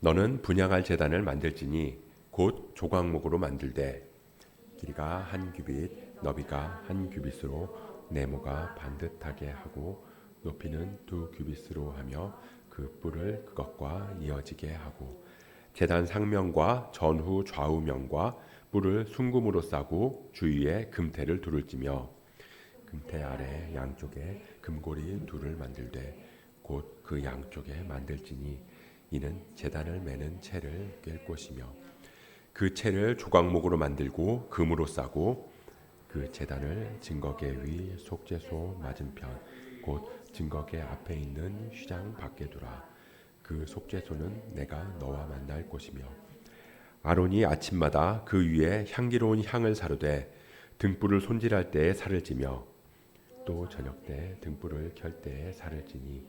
너는 분향할 제단을 만들지니 곧 조각목으로 만들되 길이가 한 규빗 너비가 한 규빗으로 네모가 반듯하게 하고 높이는 두 규빗으로 하며 그 뿔을 그것과 이어지게 하고 제단 상면과 전후 좌우면과 뿔을 순금으로 싸고 주위에 금태를 두를지며 금태 아래 양쪽에 금고리 둘을 만들되 곧 그 양쪽에 만들지니 이는 제단을 매는 채를 꿰 것이며 그 채를 조각목으로 만들고 금으로 싸고 그 제단을 증거계 위 속죄소 맞은편 곧 증거계 앞에 있는 휘장 밖에 두라. 그 속죄소는 내가 너와 만날 곳이며 아론이 아침마다 그 위에 향기로운 향을 사르되 등불을 손질할 때에 살을 찌며 또 저녁 때 등불을 켤 때에 살을 찌니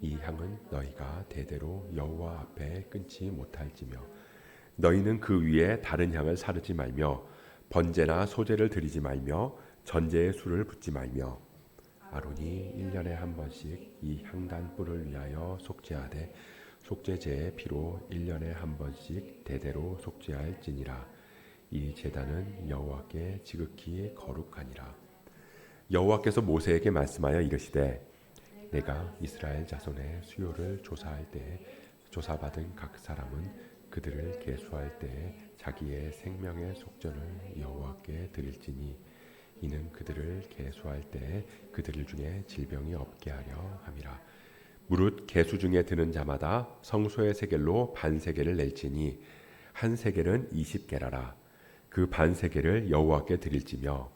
이 향은 너희가 대대로 여호와 앞에 끊지 못할지며 너희는 그 위에 다른 향을 사르지 말며 번제나 소제를 드리지 말며 전제의 술을 붓지 말며 아론이 1년에 한 번씩 이 향단 뿔을 위하여 속죄하되 속죄제의 피로 1년에 한 번씩 대대로 속죄할지니라. 이 제단은 여호와께 지극히 거룩하니라. 여호와께서 모세에게 말씀하여 이르시되 내가 이스라엘 자손의 수요를 조사할 때 조사받은 각 사람은 그들을 계수할 때 자기의 생명의 속전을 여호와께 드릴지니 이는 그들을 계수할 때 그들 중에 질병이 없게 하려 함이라. 무릇 계수 중에 드는 자마다 성소의 세겔로 반 세겔을 낼지니 한 세겔은 20게라라. 그 반 세겔을 여호와께 드릴지며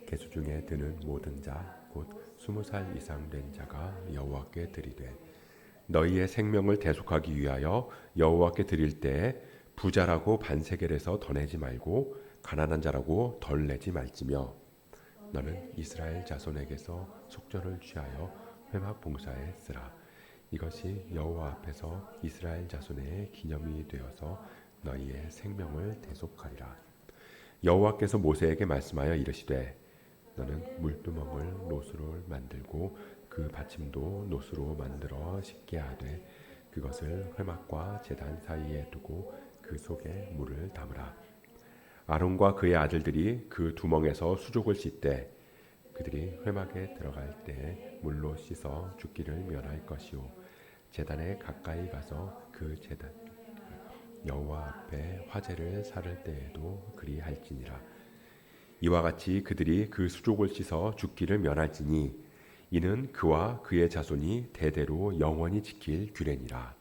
계수 중에 드는 모든 자 곧 20살 이상 된 자가 여호와께 드리되 너희의 생명을 대속하기 위하여 여호와께 드릴 때에 부자라고 반 세겔에서 더 내지 말고 가난한 자라고 덜 내지 말지며 너는 이스라엘 자손에게서 속전을 취하여 회막 봉사에 쓰라. 이것이 여호와 앞에서 이스라엘 자손의 기념이 되어서 너희의 생명을 대속하리라. 여호와께서 모세에게 말씀하여 이르시되 너는 물두멍을 노수로 만들고 그 받침도 노수로 만들어 싣게 하되 그것을 회막과 제단 사이에 두고 그 속에 물을 담으라. 아론과 그의 아들들이 그 두멍에서 수족을 씻되 그들이 회막에 들어갈 때 물로 씻어 죽기를 면할 것이요 제단에 가까이 가서 그 제단 여호와 앞에 화제를 사를 때에도 그리할지니라. 이와 같이 그들이 그 수족을 씻어 죽기를 면할지니 이는 그와 그의 자손이 대대로 영원히 지킬 규례니라.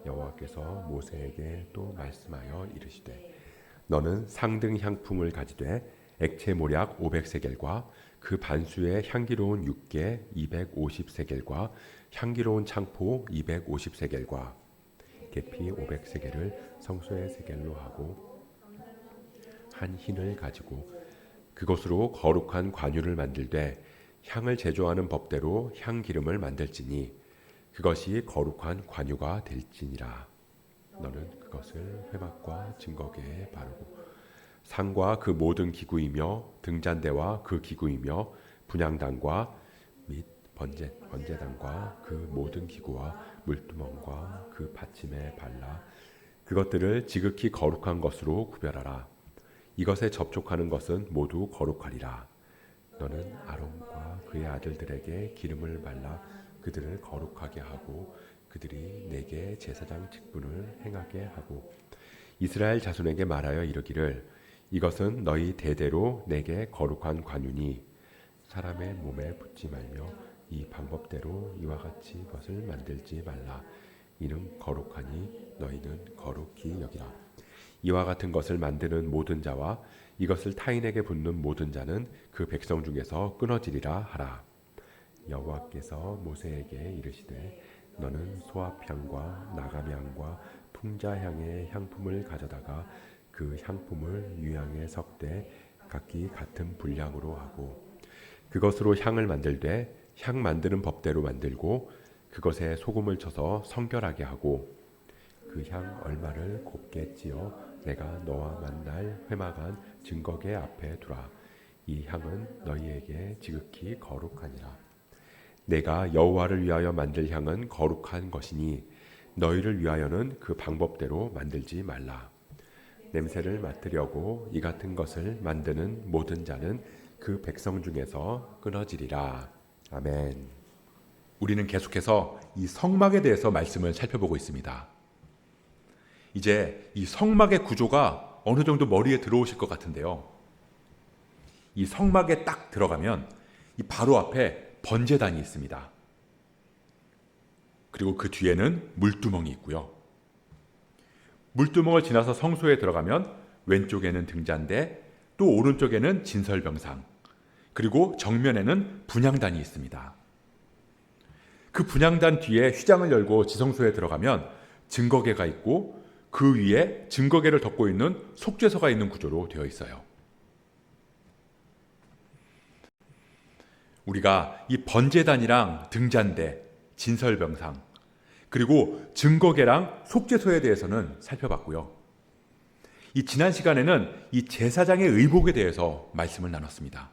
여호와께서 모세에게 또 말씀하여 이르시되 너는 상등 향품을 가지되 액체 모략 500세겔과 그 반수의 향기로운 육개 250세겔과 향기로운 창포 250세겔과 계피 500세겔을 성소의 세겔로 하고 한 흰을 가지고 그것으로 거룩한 관유를 만들되 향을 제조하는 법대로 향기름을 만들지니 그것이 거룩한 관유가 될지니라. 너는 그것을 회막과 증거계에 바르고 상과 그 모든 기구이며 등잔대와 그 기구이며 분향단과 및 번제단과 그 모든 기구와 물두멍과 그 받침에 발라 그것들을 지극히 거룩한 것으로 구별하라. 이것에 접촉하는 것은 모두 거룩하리라. 너는 아론과 그의 아들들에게 기름을 발라 그들을 거룩하게 하고 그들이 내게 제사장 직분을 행하게 하고 이스라엘 자손에게 말하여 이르기를 이것은 너희 대대로 내게 거룩한 관유니 사람의 몸에 붙지 말며 이 방법대로 이와 같이 것을 만들지 말라. 이는 거룩하니 너희는 거룩히 여기라. 이와 같은 것을 만드는 모든 자와 이것을 타인에게 붓는 모든 자는 그 백성 중에서 끊어지리라 하라. 여호와께서 모세에게 이르시되 너는 소합향과 나감향과 풍자향의 향품을 가져다가 그 향품을 유향에 섞되 각기 같은 분량으로 하고 그것으로 향을 만들되 향 만드는 법대로 만들고 그것에 소금을 쳐서 성결하게 하고 그 향 얼마를 곱게 찌어 내가 너와 만날 회막안 증거계 앞에 두라. 이 향은 너희에게 지극히 거룩하니라. 내가 여호와를 위하여 만들 향은 거룩한 것이니 너희를 위하여는 그 방법대로 만들지 말라. 냄새를 맡으려고 이 같은 것을 만드는 모든 자는 그 백성 중에서 끊어지리라. 아멘. 우리는 계속해서 이 성막에 대해서 말씀을 살펴보고 있습니다. 이제 이 성막의 구조가 어느 정도 머리에 들어오실 것 같은데요. 이 성막에 딱 들어가면 이 바로 앞에 번제단이 있습니다. 그리고 그 뒤에는 물두멍이 있고요. 물두멍을 지나서 성소에 들어가면 왼쪽에는 등잔대, 또 오른쪽에는 진설병상, 그리고 정면에는 분향단이 있습니다. 그 분향단 뒤에 휘장을 열고 지성소에 들어가면 증거궤가 있고 그 위에 증거궤를 덮고 있는 속죄소가 있는 구조로 되어 있어요. 우리가 이 번제단이랑 등잔대, 진설병상, 그리고 증거궤랑 속죄소에 대해서는 살펴봤고요. 이 지난 시간에는 이 제사장의 의복에 대해서 말씀을 나눴습니다.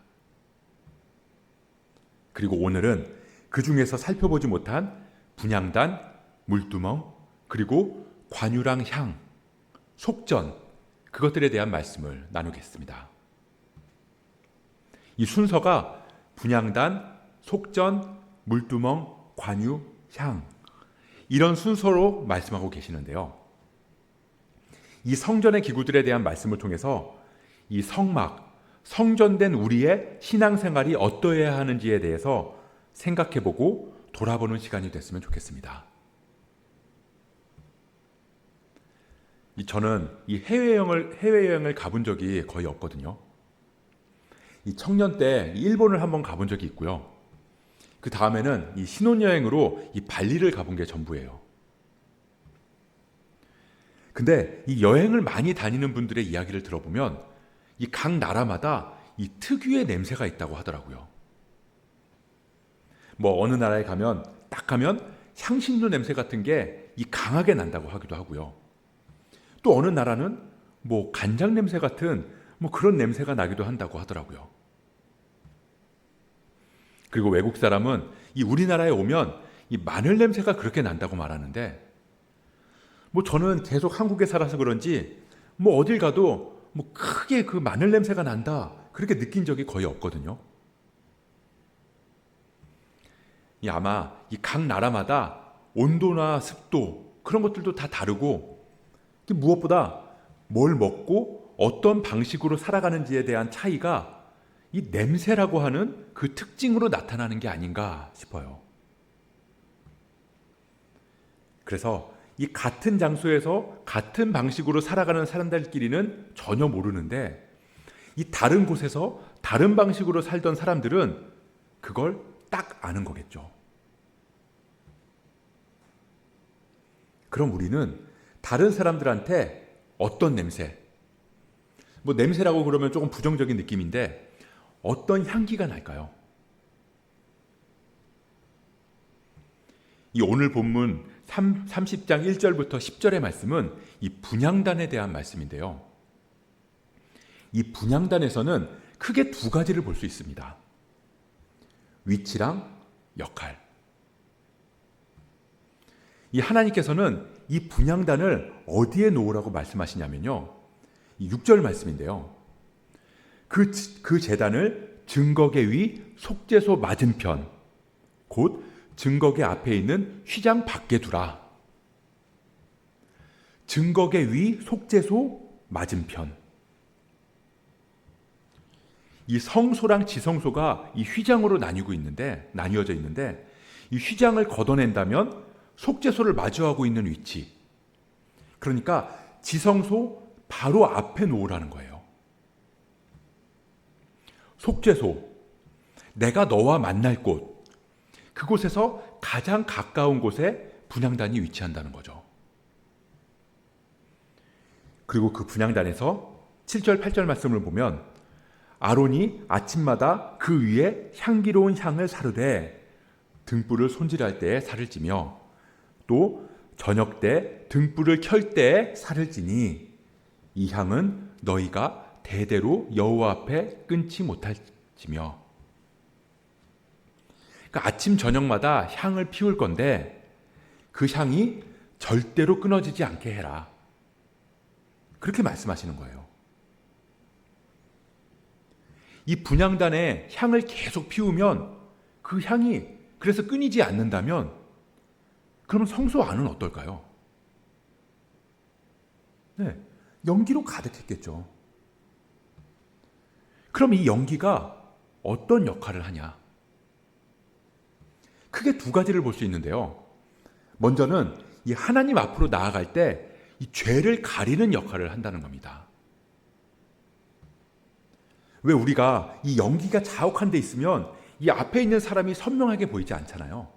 그리고 오늘은 그 중에서 살펴보지 못한 분향단, 물두멍, 그리고 관유랑 향, 속전, 그것들에 대한 말씀을 나누겠습니다. 이 순서가 분향단, 속전, 물두멍, 관유, 향, 이런 순서로 말씀하고 계시는데요. 이 성전의 기구들에 대한 말씀을 통해서 이 성막, 성전된 우리의 신앙생활이 어떠해야 하는지에 대해서 생각해보고 돌아보는 시간이 됐으면 좋겠습니다. 저는 이 해외여행을 가본 적이 거의 없거든요. 이 청년 때 일본을 한번 가본 적이 있고요. 그 다음에는 이 신혼여행으로 이 발리를 가본 게 전부예요. 근데 이 여행을 많이 다니는 분들의 이야기를 들어보면 이 각 나라마다 이 특유의 냄새가 있다고 하더라고요. 뭐 어느 나라에 가면 딱 가면 향신료 냄새 같은 게 이 강하게 난다고 하기도 하고요. 또 어느 나라는 뭐 간장 냄새 같은 뭐 그런 냄새가 나기도 한다고 하더라고요. 그리고 외국 사람은 이 우리나라에 오면 이 마늘 냄새가 그렇게 난다고 말하는데, 뭐 저는 계속 한국에 살아서 그런지 뭐 어딜 가도 뭐 크게 그 마늘 냄새가 난다 그렇게 느낀 적이 거의 없거든요. 아마 이 각 나라마다 온도나 습도 그런 것들도 다 다르고, 무엇보다 뭘 먹고 어떤 방식으로 살아가는지에 대한 차이가 이 냄새라고 하는 그 특징으로 나타나는 게 아닌가 싶어요. 그래서 이 같은 장소에서 같은 방식으로 살아가는 사람들끼리는 전혀 모르는데, 이 다른 곳에서 다른 방식으로 살던 사람들은 그걸 딱 아는 거겠죠. 그럼 우리는 다른 사람들한테 어떤 냄새, 뭐 냄새라고 그러면 조금 부정적인 느낌인데 어떤 향기가 날까요? 이 오늘 본문 30장 1절부터 10절의 말씀은 이 분향단에 대한 말씀인데요. 이 분향단에서는 크게 두 가지를 볼 수 있습니다. 위치랑 역할. 이 하나님께서는 이 분향단을 어디에 놓으라고 말씀하시냐면요, 이 6절 말씀인데요. 그 제단을 증거궤 위 속죄소 맞은편, 곧 증거궤 앞에 있는 휘장 밖에 두라. 증거궤 위 속죄소 맞은편. 이 성소랑 지성소가 이 휘장으로 나뉘어져 있는데 이 휘장을 걷어낸다면 속죄소를 마주하고 있는 위치, 그러니까 지성소 바로 앞에 놓으라는 거예요. 속죄소, 내가 너와 만날 곳, 그곳에서 가장 가까운 곳에 분향단이 위치한다는 거죠. 그리고 그 분향단에서 7절 8절 말씀을 보면 아론이 아침마다 그 위에 향기로운 향을 사르되 등불을 손질할 때에 살을 찌며 또 저녁 때 등불을 켤 때에 살을 찌니 이 향은 너희가 대대로 여호와 앞에 끊지 못할지며. 그러니까 아침 저녁마다 향을 피울 건데 그 향이 절대로 끊어지지 않게 해라. 그렇게 말씀하시는 거예요. 이 분향단에 향을 계속 피우면 그 향이 그래서 끊이지 않는다면 그러면 성소 안은 어떨까요? 네, 연기로 가득했겠죠. 그럼 이 연기가 어떤 역할을 하냐? 크게 두 가지를 볼 수 있는데요. 먼저는 이 하나님 앞으로 나아갈 때 이 죄를 가리는 역할을 한다는 겁니다. 왜 우리가 이 연기가 자욱한 데 있으면 이 앞에 있는 사람이 선명하게 보이지 않잖아요.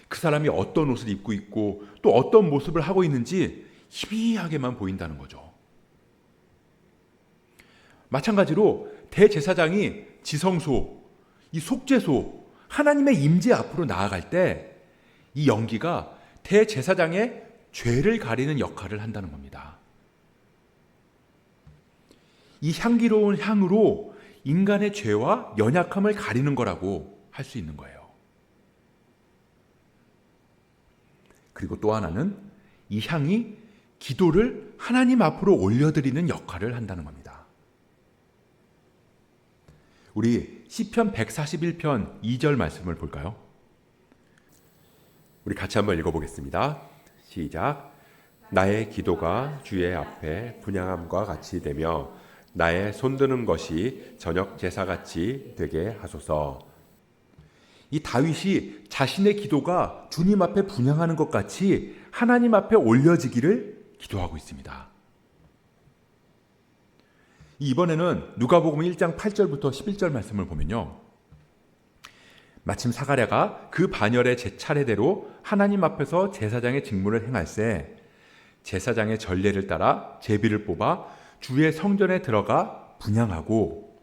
그 사람이 어떤 옷을 입고 있고 또 어떤 모습을 하고 있는지 희미하게만 보인다는 거죠. 마찬가지로 대제사장이 지성소, 이 속죄소, 하나님의 임재 앞으로 나아갈 때 이 연기가 대제사장의 죄를 가리는 역할을 한다는 겁니다. 이 향기로운 향으로 인간의 죄와 연약함을 가리는 거라고 할 수 있는 거예요. 그리고 또 하나는 이 향이 기도를 하나님 앞으로 올려드리는 역할을 한다는 겁니다. 우리 시편 141편 2절 말씀을 볼까요? 우리 같이 한번 읽어보겠습니다. 시작. 나의 기도가 주의 앞에 분향함과 같이 되며 나의 손드는 것이 저녁 제사같이 되게 하소서. 이 다윗이 자신의 기도가 주님 앞에 분향하는 것 같이 하나님 앞에 올려지기를 기도하고 있습니다. 이번에는 누가복음 1장 8절부터 11절 말씀을 보면요. 마침 사가랴가 그 반열의 제 차례대로 하나님 앞에서 제사장의 직무를 행할세 제사장의 전례를 따라 제비를 뽑아 주의 성전에 들어가 분향하고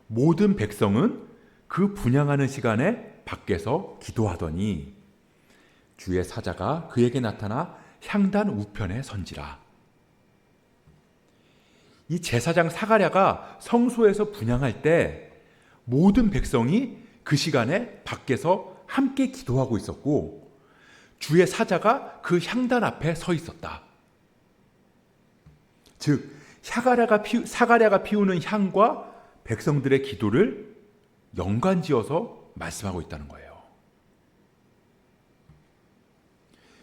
모든 백성은 그 분향하는 시간에 밖에서 기도하더니 주의 사자가 그에게 나타나 향단 우편에 선지라. 이 제사장 사가랴가 성소에서 분향할 때 모든 백성이 그 시간에 밖에서 함께 기도하고 있었고 주의 사자가 그 향단 앞에 서 있었다. 즉 사가랴가 피우는 향과 백성들의 기도를 연관지어서 말씀하고 있다는 거예요.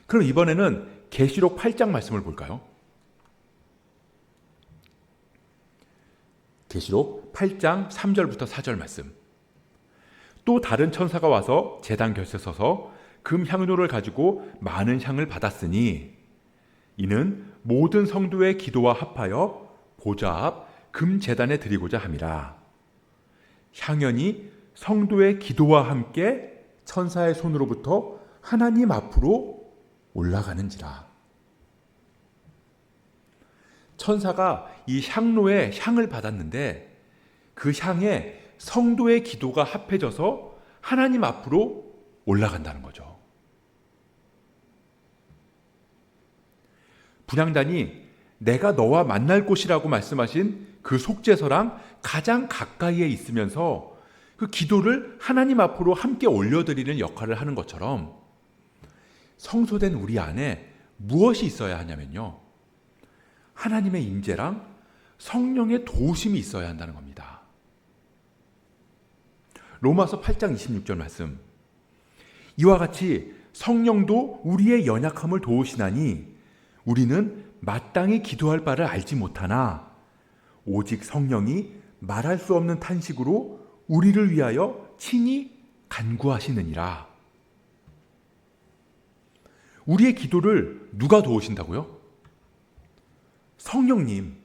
그럼 이번에는 계시록 8장 말씀을 볼까요? 계시록 8장 3절부터 4절 말씀. 또 다른 천사가 와서 제단 곁에 서서 금 향료를 가지고 많은 향을 받았으니 이는 모든 성도의 기도와 합하여 보좌 앞 금 제단에 드리고자 함이라. 향연이 성도의 기도와 함께 천사의 손으로부터 하나님 앞으로 올라가는지라. 천사가 이 향로에 향을 받았는데 그 향에 성도의 기도가 합해져서 하나님 앞으로 올라간다는 거죠. 분향단이 내가 너와 만날 곳이라고 말씀하신 그 속죄소랑 가장 가까이에 있으면서 그 기도를 하나님 앞으로 함께 올려드리는 역할을 하는 것처럼 성소된 우리 안에 무엇이 있어야 하냐면요. 하나님의 임재랑 성령의 도우심이 있어야 한다는 겁니다. 로마서 8장 26절 말씀. 이와 같이 성령도 우리의 연약함을 도우시나니 우리는 마땅히 기도할 바를 알지 못하나 오직 성령이 말할 수 없는 탄식으로 우리를 위하여 친히 간구하시느니라. 우리의 기도를 누가 도우신다고요? 성령님.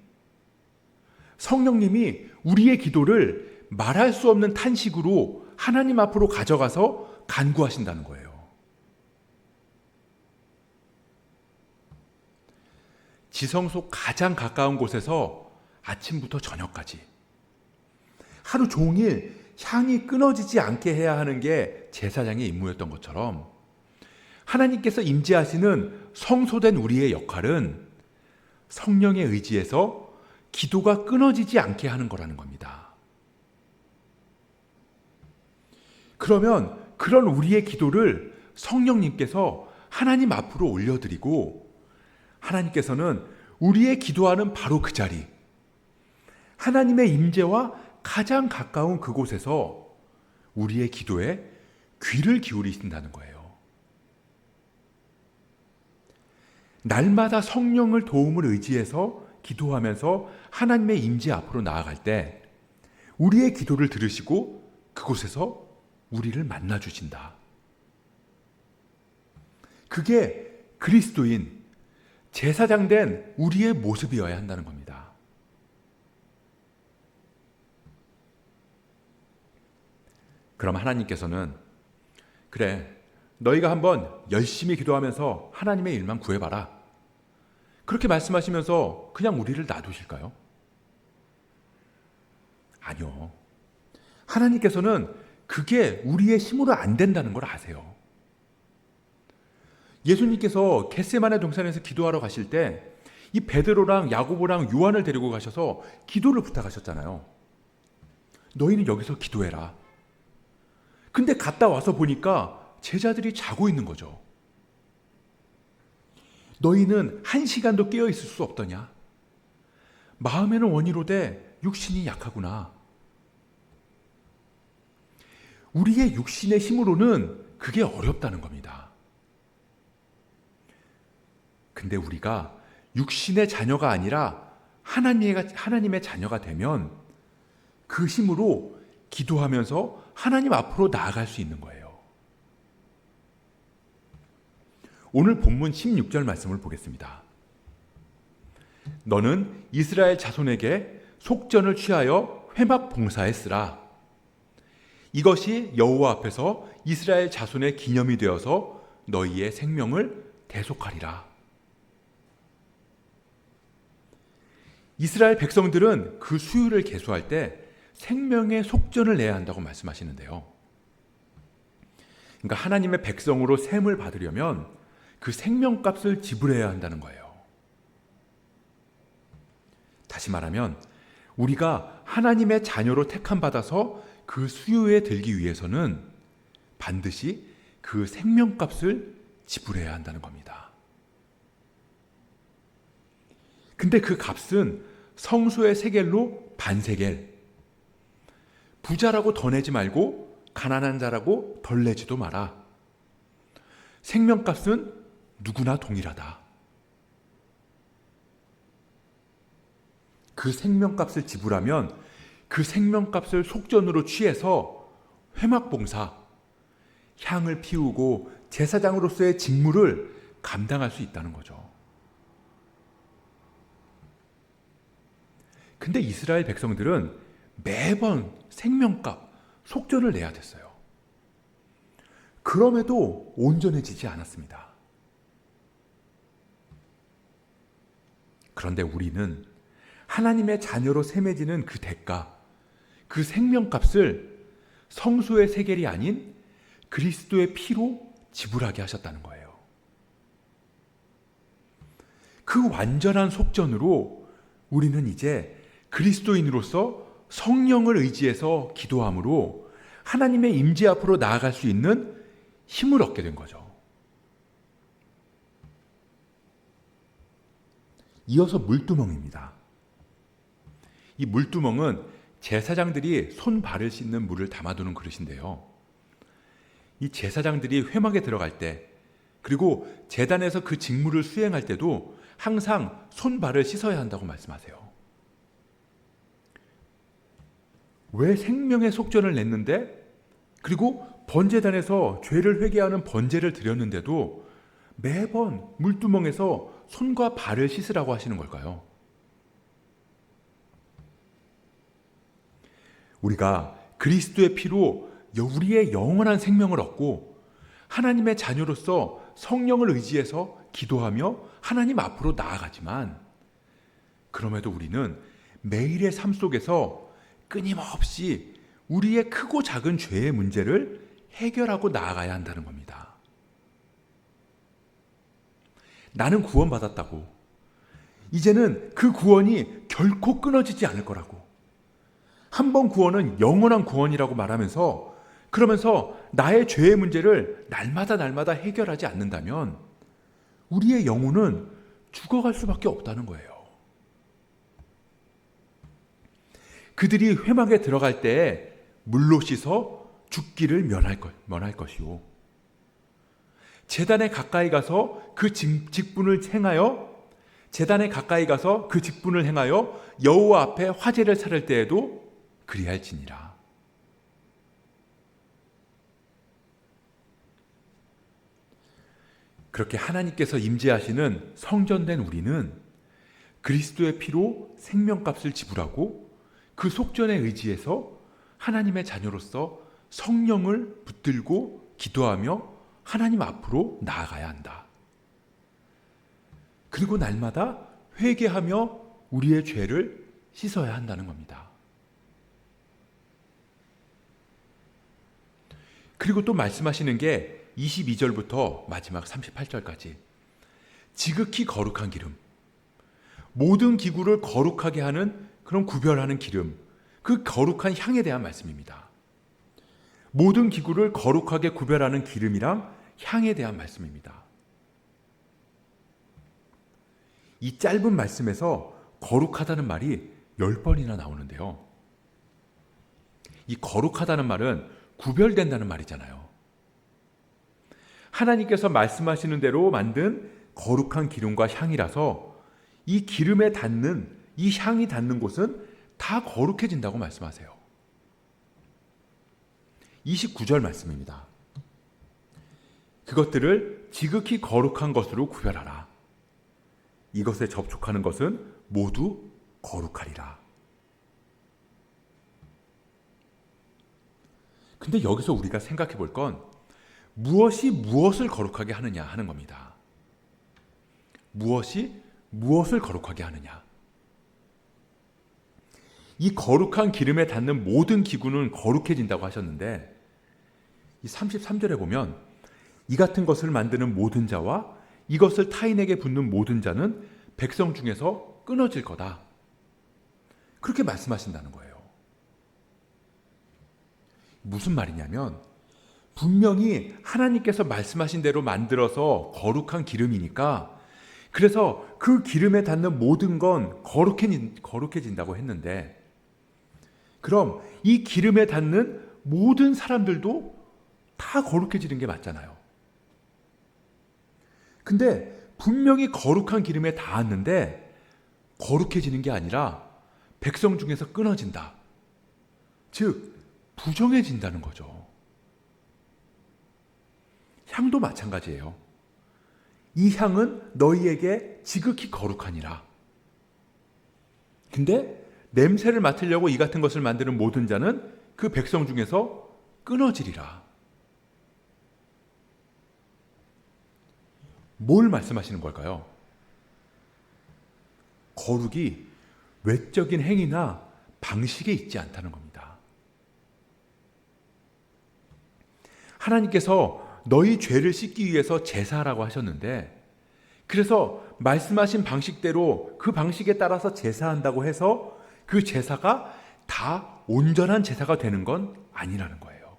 성령님이 우리의 기도를 말할 수 없는 탄식으로 하나님 앞으로 가져가서 간구하신다는 거예요. 지성소 가장 가까운 곳에서 아침부터 저녁까지 하루 종일 향이 끊어지지 않게 해야 하는 게 제사장의 임무였던 것처럼 하나님께서 임재하시는 성소된 우리의 역할은 성령의 의지에서 기도가 끊어지지 않게 하는 거라는 겁니다. 그러면 그런 우리의 기도를 성령님께서 하나님 앞으로 올려드리고 하나님께서는 우리의 기도하는 바로 그 자리, 하나님의 임재와 가장 가까운 그곳에서 우리의 기도에 귀를 기울이신다는 거예요. 날마다 성령을 도움을 의지해서 기도하면서 하나님의 임재 앞으로 나아갈 때 우리의 기도를 들으시고 그곳에서 우리를 만나 주신다. 그게 그리스도인, 제사장 된 우리의 모습이어야 한다는 겁니다. 그럼 하나님께서는 그래, 너희가 한번 열심히 기도하면서 하나님의 일만 구해봐라, 그렇게 말씀하시면서 그냥 우리를 놔두실까요? 아니요. 하나님께서는 그게 우리의 힘으로 안 된다는 걸 아세요. 예수님께서 겟세마네 동산에서 기도하러 가실 때 이 베드로랑 야고보랑 요한을 데리고 가셔서 기도를 부탁하셨잖아요. 너희는 여기서 기도해라. 근데 갔다 와서 보니까 제자들이 자고 있는 거죠. 너희는 1시간도 깨어 있을 수 없더냐? 마음에는 원이로되 육신이 약하구나. 우리의 육신의 힘으로는 그게 어렵다는 겁니다. 근데 우리가 육신의 자녀가 아니라 하나님의 자녀가 되면 그 힘으로 기도하면서 하나님 앞으로 나아갈 수 있는 거예요. 오늘 본문 16절 말씀을 보겠습니다. 너는 이스라엘 자손에게 속전을 취하여 회막 봉사에 쓰라. 이것이 여호와 앞에서 이스라엘 자손의 기념이 되어서 너희의 생명을 대속하리라. 이스라엘 백성들은 그 수요를 계수할 때 생명의 속전을 내야 한다고 말씀하시는데요. 그러니까 하나님의 백성으로 셈을 받으려면 그 생명값을 지불해야 한다는 거예요. 다시 말하면 우리가 하나님의 자녀로 택함받아서 그 수요에 들기 위해서는 반드시 그 생명값을 지불해야 한다는 겁니다. 근데 그 값은 성소의 세겔로 반세겔. 부자라고 더 내지 말고 가난한 자라고 덜 내지도 마라. 생명값은 누구나 동일하다. 그 생명값을 지불하면 그 생명값을 속전으로 취해서 회막봉사, 향을 피우고 제사장으로서의 직무를 감당할 수 있다는 거죠. 근데 이스라엘 백성들은 매번 생명값, 속전을 내야 됐어요. 그럼에도 온전해지지 않았습니다. 그런데 우리는 하나님의 자녀로 셈해지는 그 대가, 그 생명값을 성소의 세겔이 아닌 그리스도의 피로 지불하게 하셨다는 거예요. 그 완전한 속전으로 우리는 이제 그리스도인으로서 성령을 의지해서 기도함으로 하나님의 임재 앞으로 나아갈 수 있는 힘을 얻게 된 거죠. 이어서 물두멍입니다. 이 물두멍은 제사장들이 손 발을 씻는 물을 담아두는 그릇인데요. 이 제사장들이 회막에 들어갈 때 그리고 제단에서 그 직무를 수행할 때도 항상 손 발을 씻어야 한다고 말씀하세요. 왜 생명의 속전을 냈는데 그리고 번제단에서 죄를 회개하는 번제를 드렸는데도 매번 물두멍에서 손과 발을 씻으라고 하시는 걸까요? 우리가 그리스도의 피로 우리의 영원한 생명을 얻고 하나님의 자녀로서 성령을 의지해서 기도하며 하나님 앞으로 나아가지만 그럼에도 우리는 매일의 삶 속에서 끊임없이 우리의 크고 작은 죄의 문제를 해결하고 나아가야 한다는 겁니다. 나는 구원받았다고. 이제는 그 구원이 결코 끊어지지 않을 거라고. 한 번 구원은 영원한 구원이라고 말하면서 그러면서 나의 죄의 문제를 날마다 해결하지 않는다면 우리의 영혼은 죽어갈 수밖에 없다는 거예요. 그들이 회막에 들어갈 때 물로 씻어 죽기를 면할 것이요. 제단에 가까이 가서 그 직분을 행하여 여호와 앞에 화제를 차릴 때에도 그리할지니라. 그렇게 하나님께서 임재하시는 성전된 우리는 그리스도의 피로 생명값을 지불하고 그 속전에 의지해서 하나님의 자녀로서 성령을 붙들고 기도하며 하나님 앞으로 나아가야 한다. 그리고 날마다 회개하며 우리의 죄를 씻어야 한다는 겁니다. 그리고 또 말씀하시는 게 22절부터 마지막 38절까지 지극히 거룩한 기름, 모든 기구를 거룩하게 하는 그런 구별하는 기름, 그 거룩한 향에 대한 말씀입니다. 모든 기구를 거룩하게 구별하는 기름이랑 향에 대한 말씀입니다. 이 짧은 말씀에서 거룩하다는 말이 10번이나 나오는데요. 이 거룩하다는 말은 구별된다는 말이잖아요. 하나님께서 말씀하시는 대로 만든 거룩한 기름과 향이라서 이 기름에 닿는, 이 향이 닿는 곳은 다 거룩해진다고 말씀하세요. 29절 말씀입니다. 그것들을 지극히 거룩한 것으로 구별하라. 이것에 접촉하는 것은 모두 거룩하리라. 근데 여기서 우리가 생각해 볼 건 무엇이 무엇을 거룩하게 하느냐 하는 겁니다. 무엇이 무엇을 거룩하게 하느냐. 이 거룩한 기름에 닿는 모든 기구는 거룩해진다고 하셨는데 이 33절에 보면 이 같은 것을 만드는 모든 자와 이것을 타인에게 붓는 모든 자는 백성 중에서 끊어질 거다. 그렇게 말씀하신다는 거예요. 무슨 말이냐면 분명히 하나님께서 말씀하신 대로 만들어서 거룩한 기름이니까 그래서 그 기름에 닿는 모든 건 거룩해진다고 했는데 그럼 이 기름에 닿는 모든 사람들도 다 거룩해지는 게 맞잖아요. 근데 분명히 거룩한 기름에 닿았는데 거룩해지는 게 아니라 백성 중에서 끊어진다. 즉 부정해진다는 거죠. 향도 마찬가지예요. 이 향은 너희에게 지극히 거룩하니라. 근데 냄새를 맡으려고 이 같은 것을 만드는 모든 자는 그 백성 중에서 끊어지리라. 뭘 말씀하시는 걸까요? 거룩이 외적인 행위나 방식에 있지 않다는 겁니다. 하나님께서 너희 죄를 씻기 위해서 제사하라고 하셨는데 그래서 말씀하신 방식대로 그 방식에 따라서 제사한다고 해서 그 제사가 다 온전한 제사가 되는 건 아니라는 거예요.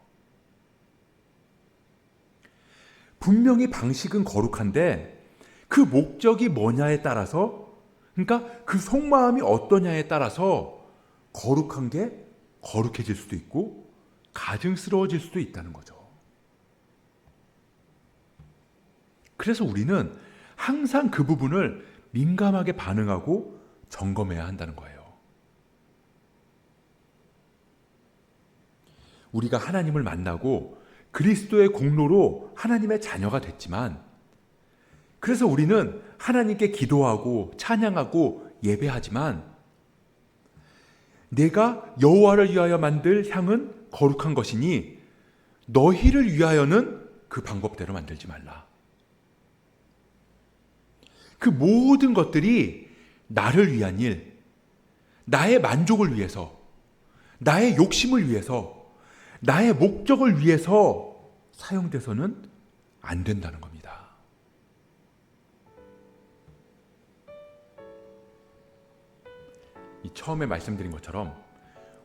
분명히 방식은 거룩한데 그 목적이 뭐냐에 따라서 그러니까 그 속마음이 어떠냐에 따라서 거룩한 게 거룩해질 수도 있고 가증스러워질 수도 있다는 거죠. 그래서 우리는 항상 그 부분을 민감하게 반응하고 점검해야 한다는 거예요. 우리가 하나님을 만나고 그리스도의 공로로 하나님의 자녀가 됐지만 그래서 우리는 하나님께 기도하고 찬양하고 예배하지만 내가 여호와를 위하여 만들 향은 거룩한 것이니 너희를 위하여는 그 방법대로 만들지 말라. 그 모든 것들이 나를 위한 일, 나의 만족을 위해서, 나의 욕심을 위해서, 나의 목적을 위해서 사용돼서는 안 된다는 겁니다. 이 처음에 말씀드린 것처럼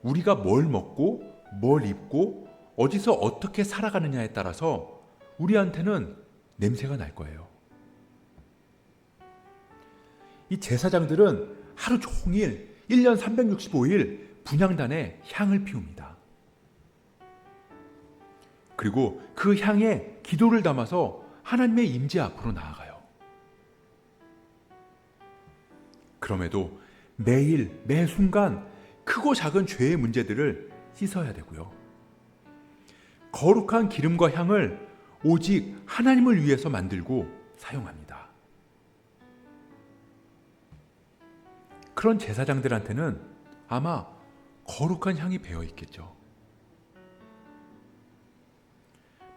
우리가 뭘 먹고 뭘 입고 어디서 어떻게 살아가느냐에 따라서 우리한테는 냄새가 날 거예요. 이 제사장들은 하루 종일 1년 365일 분향단에 향을 피웁니다. 그리고 그 향에 기도를 담아서 하나님의 임재 앞으로 나아가요. 그럼에도 매일 매 순간 크고 작은 죄의 문제들을 씻어야 되고요. 거룩한 기름과 향을 오직 하나님을 위해서 만들고 사용합니다. 그런 제사장들한테는 아마 거룩한 향이 배어 있겠죠.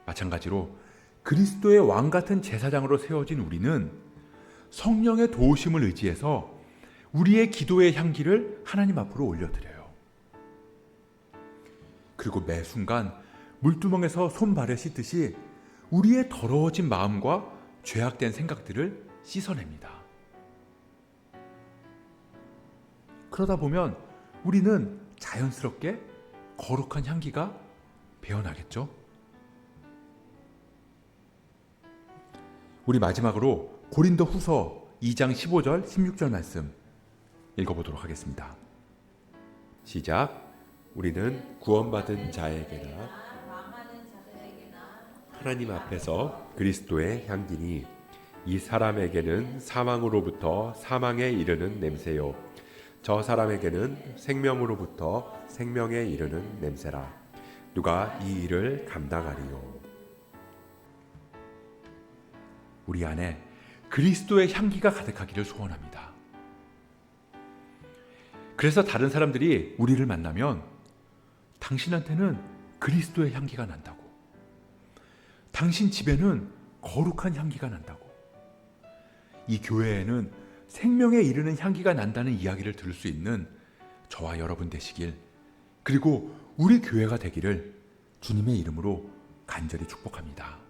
마찬가지로 그리스도의 왕 같은 제사장으로 세워진 우리는 성령의 도우심을 의지해서 우리의 기도의 향기를 하나님 앞으로 올려드려요. 그리고 매 순간 물두멍에서 손발에 씻듯이 우리의 더러워진 마음과 죄악된 생각들을 씻어냅니다. 그러다 보면 우리는 자연스럽게 거룩한 향기가 배어나겠죠? 우리 마지막으로 고린도 후서 2장 15절 16절 말씀 읽어보도록 하겠습니다. 시작. 우리는 구원받은 자에게나 하나님 앞에서 그리스도의 향기니 이 사람에게는 사망으로부터 사망에 이르는 냄새요 저 사람에게는 생명으로부터 생명에 이르는 냄새라. 누가 이 일을 감당하리요. 우리 안에 그리스도의 향기가 가득하기를 소원합니다. 그래서 다른 사람들이 우리를 만나면 당신한테는 그리스도의 향기가 난다고, 당신 집에는 거룩한 향기가 난다고, 이 교회에는 생명에 이르는 향기가 난다는 이야기를 들을 수 있는 저와 여러분 되시길, 그리고 우리 교회가 되기를 주님의 이름으로 간절히 축복합니다.